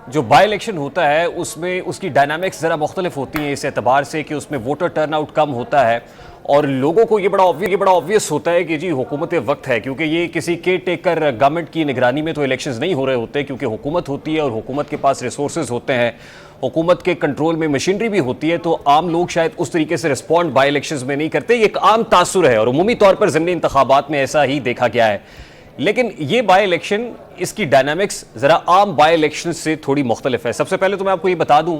जो by election होता है उसमें उसकी डायनामिक्स ज़रा मुख्तलिफ होती हैं इस एतबार से कि उसमें वोटर टर्नआउट कम होता है और लोगों को ये बड़ा ऑब्वियस होता है कि जी हुकूमत वक्त है, क्योंकि ये किसी केयर टेकर गवर्नमेंट की निगरानी में तो इलेक्शंस नहीं हो रहे होते, क्योंकि हुकूमत होती है और हुकूमत के पास रिसोर्सेज होते हैं, हुकूमत के कंट्रोल में मशीनरी भी होती है, तो आम लोग शायद उस तरीके से रिस्पॉन्ड बाई इलेक्शंस में नहीं करते। ये एक आम तासुर है और उमूमी तौर पर ज़िमनी इंतखाबात में ऐसा ही देखा गया है। लेकिन ये बाई इलेक्शन, इसकी डायनामिक्स ज़रा आम बाई इलेक्शन से थोड़ी मुख्तलिफ है। सबसे पहले तो मैं आपको ये बता दूं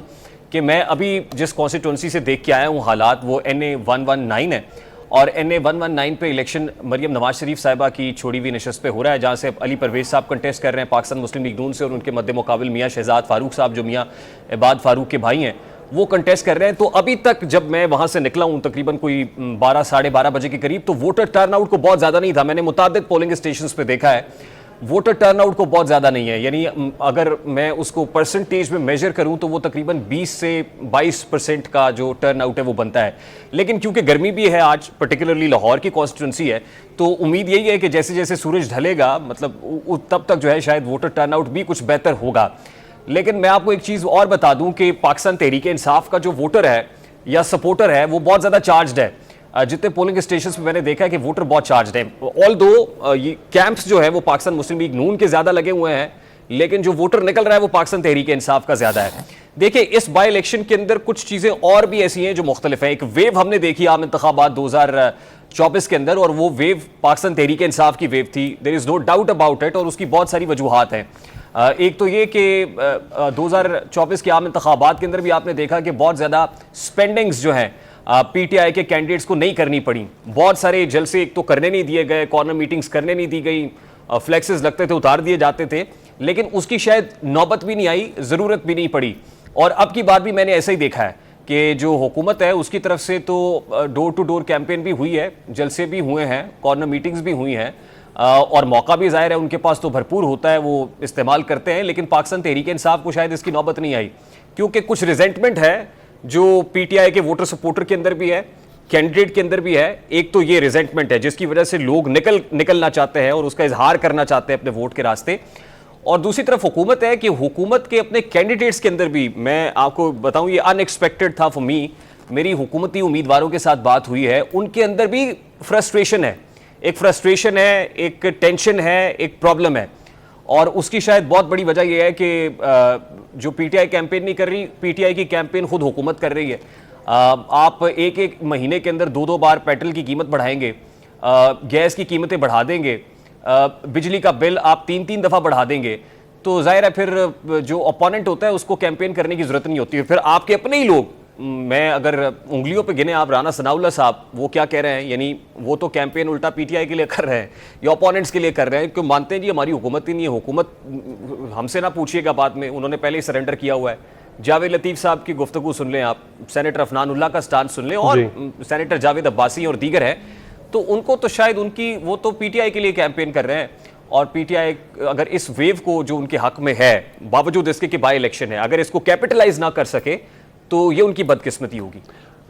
कि मैं अभी जिस कॉन्स्टिट्यूंसी से देख के आया हूँ हालात, वो NA 119 है और NA 119 पे इलेक्शन मरियम नवाज शरीफ साहिबा की छोड़ी हुई नशस्त पे हो रहा है, जहाँ से अली परवेज साहब कंटेस्ट कर रहे हैं पाकिस्तान मुस्लिम लीग नून से, और उनके मद्दे मुकाबिल मियाँ शहजाद फारूक साहब जो मियाँ इबाद फारूक के भाई हैं वो कंटेस्ट कर रहे हैं। तो अभी तक जब मैं वहाँ से निकला हूँ तकरीबन कोई 12 साढ़े 12 बजे के करीब, तो वोटर टर्नआउट को बहुत ज़्यादा नहीं था। मैंने मुताबिक पोलिंग स्टेशन पे देखा है, वोटर टर्नआउट को बहुत ज़्यादा नहीं है, यानी अगर मैं उसको परसेंटेज में मेजर करूं तो वो तकरीबन 20 से 22% का जो टर्नआउट है वो बनता है। लेकिन क्योंकि गर्मी भी है आज, पर्टिकुलरली लाहौर की कॉन्स्टिट्यूंसी है, तो उम्मीद यही है कि जैसे जैसे सूरज ढलेगा मतलब तब तक जो है शायद वोटर टर्नआउट भी कुछ बेहतर होगा। लेकिन मैं आपको एक चीज़ और बता दूं कि पाकिस्तान तहरीक इंसाफ का जो वोटर है या सपोर्टर है वो बहुत ज़्यादा चार्ज्ड है। जितने पोलिंग स्टेशन पे मैंने देखा है कि वोटर बहुत चार्ज है। ऑल दो ये कैंप्स जो है वो पाकिस्तान मुस्लिम लीग नून के ज़्यादा लगे हुए हैं, लेकिन जो वोटर निकल रहा है वो पाकिस्तान तहरीक इंसाफ का ज़्यादा है। देखिए, इस बाई इलेक्शन के अंदर कुछ चीज़ें और भी ऐसी हैं जो मुख्तलिफ हैं। एक वेव हमने देखी आम इंतखाबात 2024 के अंदर, और वो वेव पाकिस्तान तहरीक इंसाफ की वेव थी, there is no doubt about it, और उसकी बहुत सारी वजूहात हैं। एक तो ये कि 2024 के आम इंतखाबात के अंदर भी आपने देखा कि बहुत ज़्यादा स्पेंडिंग्स जो हैं PTI के कैंडिडेट्स को नहीं करनी पड़ी। बहुत सारे जलसे एक तो करने नहीं दिए गए, कॉर्नर मीटिंग्स करने नहीं दी गई, फ्लेक्सेस लगते थे उतार दिए जाते थे, लेकिन उसकी शायद नौबत भी नहीं आई, ज़रूरत भी नहीं पड़ी। और अब की बार भी मैंने ऐसा ही देखा है कि जो हुकूमत है उसकी तरफ से तो डोर टू डोर कैंपेन भी हुई है, जलसे भी हुए हैं, कॉर्नर मीटिंग्स भी हुई हैं, और मौका भी ज़ाहिर है उनके पास तो भरपूर होता है, वो इस्तेमाल करते हैं। लेकिन पाकिस्तान तहरीक इंसाफ को शायद इसकी नौबत नहीं आई, क्योंकि कुछ रिजेंटमेंट है जो PTI के वोटर सपोर्टर के अंदर भी है, कैंडिडेट के अंदर भी है। एक तो ये रिजेंटमेंट है जिसकी वजह से लोग निकलना चाहते हैं और उसका इजहार करना चाहते हैं अपने वोट के रास्ते, और दूसरी तरफ हुकूमत है कि हुकूमत के अपने कैंडिडेट्स के अंदर भी, मैं आपको बताऊं ये अनएक्सपेक्टेड था फॉर मी, मेरी हुकूमती उम्मीदवारों के साथ बात हुई है, उनके अंदर भी फ्रस्ट्रेशन है, एक टेंशन है, एक प्रॉब्लम है। और उसकी शायद बहुत बड़ी वजह यह है कि जो PTI कैंपेन नहीं कर रही, PTI की कैंपेन खुद हुकूमत कर रही है। आप एक महीने के अंदर 2 बार पेट्रोल की कीमत बढ़ाएंगे, गैस की कीमतें बढ़ा देंगे, बिजली का बिल आप 3 दफ़ा बढ़ा देंगे, तो जाहिर है फिर जो ओपोनेंट होता है उसको कैंपेन करने की जरूरत नहीं होती है। फिर आपके अपने ही लोग, मैं अगर उंगलियों पे गिने आप राना सनाउल्लाह साहब, वो क्या कह रहे हैं, यानी वो तो कैंपेन उल्टा PTI के लिए कर रहे हैं या ओपोनेंट्स के लिए कर रहे हैं, क्यों मानते हैं जी हमारी हुकूमत ही नहीं है, हुकूमत हमसे ना पूछिएगा बाद में, उन्होंने पहले ही सरेंडर किया हुआ है। जावेद लतीफ़ साहब की गुफ्तगू सुन लें आप, सेनेटर अफनानुल्लाह का स्टांस सुन लें, और सेनेटर जावेद अब्बासी और दीगर हैं, तो उनको तो शायद उनकी, वो तो PTI के लिए कैंपेन कर रहे हैं। और PTI अगर इस वेव को जो उनके हक में है, बावजूद इसके कि बाई इलेक्शन है, अगर इसको कैपिटलाइज ना कर सके तो ये उनकी बदकिस्मती होगी।